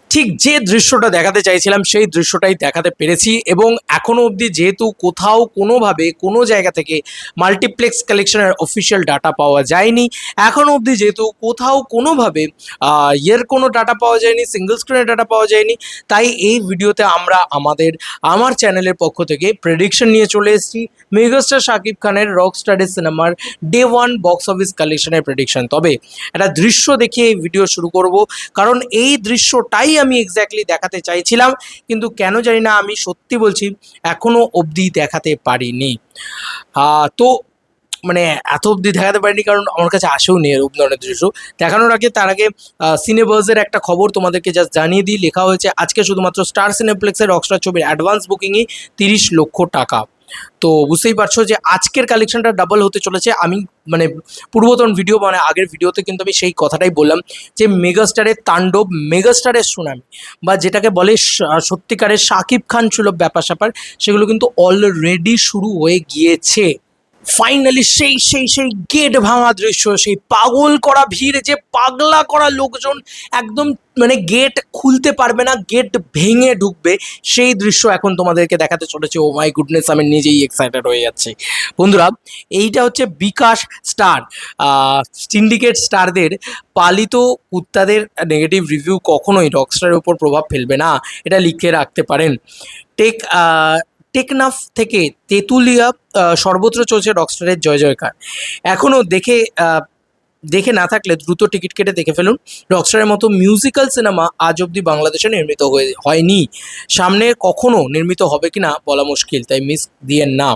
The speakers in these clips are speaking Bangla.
ঠিক যে দৃশ্যটা দেখাতে চাইছিলাম সেই দৃশ্যটাই দেখাতে পেরেছি এবং এখনো অবধি যেহেতু কোথাও কোনোভাবে কোনো জায়গা থেকে মাল্টিপ্লেক্স কালেকশনের অফিসিয়াল ডাটা পাওয়া যায়নি, এখনো অবধি যেহেতু কোথাও কোনোভাবে ইয়ের কোনো ডাটা পাওয়া যায়নি, সিঙ্গেল স্ক্রিনের ডাটা পাওয়া যায়নি, তাই এই ভিডিওতে আমরা আমার চ্যানেলের পক্ষ থেকে প্রেডিকশন নিয়ে চলে এসেছি মেগাস্টার শাকিব খানের রকস্টারের সিনেমার ডে ওয়ান বক্স অফিস কালেকশনের প্রেডিকশন। তবে একটা দৃশ্য দেখিয়ে এই ভিডিও শুরু করব, কারণ এই দৃশ্যটাই আমি এক্স্যাক্টলি দেখাতে চাইছিলাম, কিন্তু কেন জানি না আমি সত্যি বলছি এখনো অবধি দেখাতে পারিনি। তো মানে এত অবধি দেখাতে পারিনি কারণ আমার কাছে আসেও নেই এরকম ধরনের দৃশ্য দেখানোর আগে। তার আগে সিনেবার্সের একটা খবর তোমাদেরকে জাস্ট জানিয়ে দিই। লেখা হয়েছে আজকে শুধুমাত্র স্টার সিনেপ্লেক্সের রকস্টার ছবির অ্যাডভান্স বুকিংই 30 লক্ষ টাকা। তো বুঝতেই পারছো যে আজকের কালেকশনটা ডাবল হতে চলেছে। আমি মানে পূর্বতন ভিডিও মানে আগের ভিডিওতে কিন্তু আমি সেই কথাটাই বললাম যে মেগাস্টারের তাণ্ডব, মেগাস্টারের সুনামি বা যেটাকে বলে সত্যিকারের শাকিব খান সুলভ ব্যাপার স্যাপার, সেগুলো কিন্তু অলরেডি শুরু হয়ে গিয়েছে। ফাইনালি সেই সেই সেই গেট ভাঙা দৃশ্য, সেই পাগল করা ভিড়, যে পাগলা করা লোকজন একদম মানে গেট খুলতে পারবে না, গেট ভেঙে ঢুকবে, সেই দৃশ্য এখন তোমাদেরকে দেখাতে চলেছে। ও মাই গুডনেস, আমি নিজেই এক্সাইটেড হয়ে যাচ্ছি। বন্ধুরা, এইটা হচ্ছে বিকাশ স্টার সিন্ডিকেট স্টারদের পালিত কুত্তাদের নেগেটিভ রিভিউ কখনোই রকস্টারের উপর প্রভাব ফেলবে না, এটা লিখে রাখতে পারেন। টেকনাফ থেকে তেঁতুলিয়া সর্বত্র চলছে রকস্টারের জয় জয়কার। এখনও দেখে না থাকলে দ্রুত টিকিট কেটে দেখে ফেলুন। রকস্টারের মতো মিউজিক্যাল সিনেমা আজ অবধি বাংলাদেশে নির্মিত হয়নি, সামনে কখনো নির্মিত হবে কিনা বলা মুশকিল, তাই মিস দিয়েন না।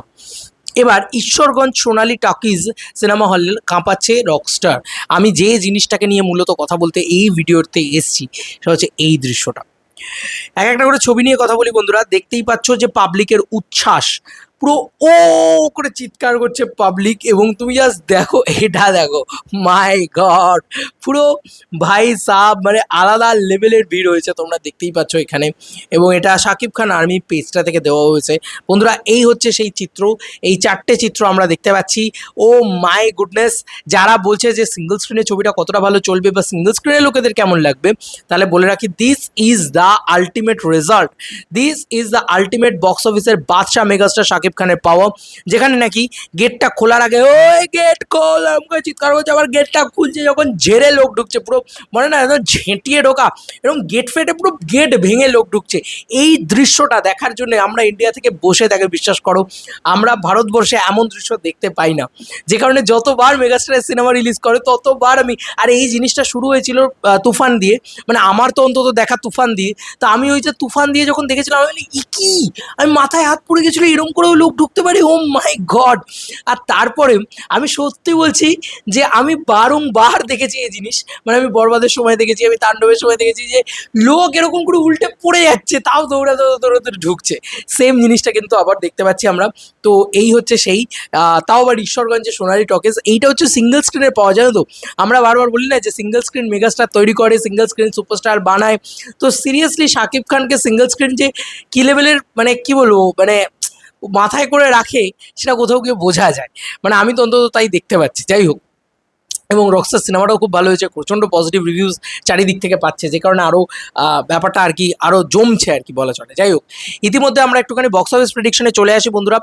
এবার ঈশ্বরগঞ্জ সোনালী টকিজ সিনেমা হল কাঁপাচ্ছে রকস্টার। আমি যে জিনিসটাকে নিয়ে মূলত কথা বলতে এই ভিডিওতে এসছি সেটা হচ্ছে এই দৃশ্যটা। এক একটা করে ছবি নিয়ে কথা বলি বন্ধুরা। দেখতেই পাচ্ছ যে পাবলিকের উচ্ছ্বাস, পুরো ও করে চিৎকার করছে পাবলিক, এবং তুমি জাস্ট দেখো, এটা দেখো, মাই গড, পুরো ভাই সাব মানে আলাদা লেভেলের ভিড় হয়েছে, তোমরা দেখতেই পাচ্ছ এখানে। এবং এটা শাকিব খান আর্মি পেজটা থেকে দেওয়া হয়েছে বন্ধুরা। এই হচ্ছে সেই চিত্র, এই চারটে চিত্র আমরা দেখতে পাচ্ছি। ও মাই গুডনেস, যারা বলছে যে সিঙ্গল স্ক্রিনে ছবিটা কতটা ভালো চলবে বা সিঙ্গল স্ক্রিনে লোকেদের কেমন লাগবে, তাহলে বলে রাখি, this is the ultimate result, this is the ultimate box অফিসের বাদশা মেগাস্টার শাকিব খানের পাওয়া, যেখানে নাকি গেটটা খোলার আগে ওই গেট খোল আমাকে চিৎকার করছে, আবার গেটটা খুলছে যখন ঝেড়ে লোক ঢুকছে, পুরো মানে না একদম ঝেঁটিয়ে ঢোকা, এরকম গেট ফেটে পুরো গেট ভেঙে লোক ঢুকছে। এই দৃশ্যটা দেখার জন্য আমরা ইন্ডিয়া থেকে বসে থাকে, বিশ্বাস করো আমরা ভারতবর্ষে এমন দৃশ্য দেখতে পাই না, যে কারণে যতবার মেগাস্টারের সিনেমা রিলিজ করে ততবার আমি, আর এই জিনিসটা শুরু হয়েছিল তুফান দিয়ে, মানে আমার তো অন্তত দেখা তুফান দিয়ে। তা আমি ওই যে তুফান দিয়ে যখন দেখেছিলাম আমি কি, আমি মাথায় হাত পড়ে গেছিলো, এরকম করেও লোক ঢুকতে পারে, ও মাই গড। আর তারপরে আমি সত্যি বলছি যে আমি বারংবার দেখেছি এই জিনিস, মানে আমি বরবাদের সময় দেখেছি, আমি তাণ্ডবের সময় দেখেছি যে লোক এরকম করে উল্টে পড়ে যাচ্ছে, তাও দৌড়াতে দৌড়াতে ঢুকছে। সেম জিনিসটা কিন্তু আবার দেখতে পাচ্ছি আমরা। তো এই হচ্ছে সেই তাও আবার ঈশ্বরগঞ্জে সোনালী টকিজ। এইটা হচ্ছে সিঙ্গেল স্ক্রিনে পাওয়া যায়। তো আমরা বারবার বলি না যে সিঙ্গেল স্ক্রিন মেগাস্টার তৈরি করে, সিঙ্গেল স্ক্রিন সুপারস্টার বানায়। তো সিরিয়াসলি শাকিব খানকে সিঙ্গেল স্ক্রিন যে কী লেভেলের মানে কি বলবো মানে মাথায় করে রাখে, সেটা কোথাও গিয়ে বোঝা যায়, মানে আমি তো অন্তত তাই দেখতে পাচ্ছি। যাই হোক, এবং রকস্টার সিনেমাটাও খুব ভালো হয়েছে, প্রচণ্ড পজিটিভ রিভিউজ চারিদিক থেকে পাচ্ছে, যে কারণে আরও ব্যাপারটা আর কি আরও জমছে আর কি বলা চলে। যাই হোক, ইতিমধ্যে আমরা একটুখানি বক্স অফিস প্রেডিকশনে চলে আসি বন্ধুরা।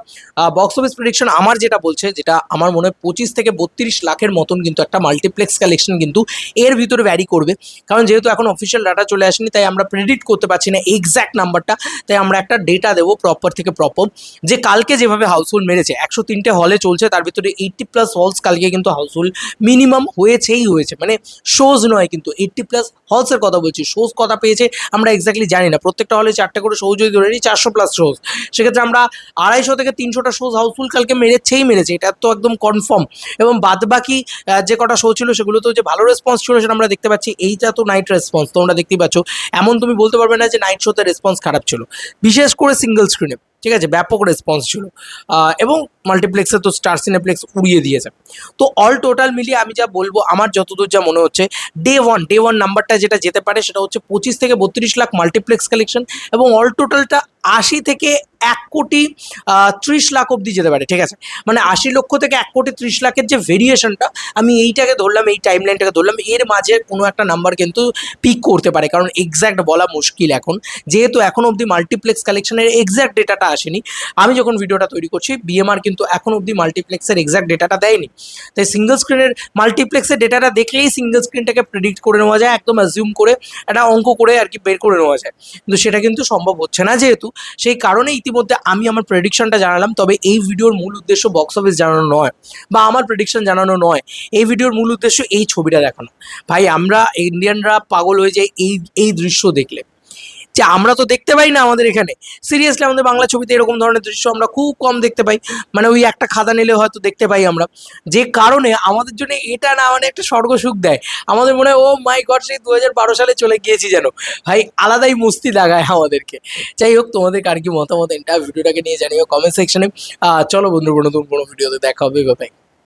বক্স অফিস প্রেডিকশন আমার যেটা বলছে, যেটা আমার মনে হয় 25 থেকে 32 লাখের মতন কিন্তু একটা মাল্টিপ্লেক্স কালেকশন কিন্তু এর ভিতরে ভ্যারি করবে, কারণ যেহেতু এখন অফিসিয়াল ডাটা চলে আসেনি, তাই আমরা প্রেডিক্ট করতে পারছি না এক্স্যাক্ট নাম্বারটা। তাই আমরা একটা ডেটা দেবো প্রপার থেকে প্রপার, যে কালকে যেভাবে হাউসফুল মেরেছে, 103টে হলে চলছে, তার ভিতরে 80+ হলস কালকে কিন্তু হাউসফুল মিনিমাম হয়েছেই হয়েছে, মানে শোজ নয় কিন্তু 80+ হলসের কথা বলছি। শোজ কথা পেয়েছে আমরা এক্স্যাক্টলি জানি না, প্রত্যেকটা হলে 4টে করে শো যদি ধরে নিই 400+ শোজ, সেক্ষেত্রে আমরা 250 থেকে 300টা শোজ হাউসফুল কালকে মেরেছে, এটা তো একদম কনফার্ম। এবং বাদবাকি যে কটা শো ছিল সেগুলোতেও যে ভালো রেসপন্স ছিল সেটা আমরা দেখতে পাচ্ছি। এইটা তো নাইট রেসপন্স, তোমরা দেখতেই পাচ্ছ, এমন তুমি বলতে পারবে না যে নাইট শোতে রেসপন্স খারাপ ছিল, বিশেষ করে সিঙ্গেল স্ক্রিনে, ঠিক আছে, ব্যাপক রেসপন্স ছিল। এবং মাল্টিপ্লেক্সে তো স্টার সিনেপ্লেক্স উড়িয়ে দিয়েছে। তো অল টোটাল মিলিয়ে আমি যা বলবো, আমার যতদূর যা মনে হচ্ছে, ডে ওয়ান নাম্বারটা যেটা যেতে পারে সেটা হচ্ছে 25 থেকে 32 লাখ মাল্টিপ্লেক্স কালেকশন, এবং অল টোটালটা 80 থেকে 1,30,00,000 অব্দি যেতে পারে, ঠিক আছে? মানে 80 লক্ষ থেকে 1,30,00,000 যে ভেরিয়েশনটা, আমি এইটাকে ধরলাম, এই টাইম লাইনটাকে ধরলাম, এর মাঝে কোনো একটা নাম্বার কিন্তু পিক করতে পারে, কারণ এক্স্যাক্ট বলা মুশকিল এখন, যেহেতু এখন অবধি মাল্টিপ্লেক্স কালেকশনের এক্স্যাক্ট ডেটাটা আসেনি। আমি যখন ভিডিওটা তৈরি করছি, বিএমআর কিন্তু এখন অবধি মাল্টিপ্লেক্সের এক্স্যাক্ট ডেটাটা দেয়নি। তাই সিঙ্গেল স্ক্রিনের মাল্টিপ্লেক্সের ডেটাটা দেখলেই সিঙ্গেল স্ক্রিনটাকে প্রেডিক্ট করে নেওয়া যায়, একদম অ্যাজিউম করে একটা অঙ্ক করে আর কি বের করে নেওয়া যায়, কিন্তু সেটা কিন্তু সম্ভব হচ্ছে না, যেহেতু সেই কারণে ইতিমধ্যে আমি আমার প্রেডিকশনটা জানালাম। তবে এই ভিডিওর মূল উদ্দেশ্য বক্স অফিস জানানো নয় বা আমার প্রেডিকশন জানানো নয়, এই ভিডিওর মূল উদ্দেশ্য এই ছবিটা দেখানো। ভাই আমরা ইন্ডিয়ানরা পাগল হয়ে যাই এই এই দৃশ্য দেখলে, যে আমরা তো দেখতে পাই না আমাদের এখানে। সিরিয়াসলি আমাদের বাংলা ছবিতে এরকম ধরনের দৃশ্য আমরা খুব কম দেখতে পাই, মানে ওই একটা খাদা নিলে হয়তো দেখতে পাই আমরা, যে কারণে আমাদের জন্য এটা না মানে একটা স্বর্গ সুখ দেয়। আমাদের মনে হয় ও মাই গড, সেই 2012 সালে চলে গিয়েছি যেন। ভাই আলাদাই মস্তি লাগায় আমাদেরকে। যাই হোক, তোমাদের কার কি মতামত এটা ভিডিওটাকে নিয়ে জানিও কমেন্ট সেকশনে। চলো বন্ধু, নতুন কোনো ভিডিওতে দেখা হবে, বাই।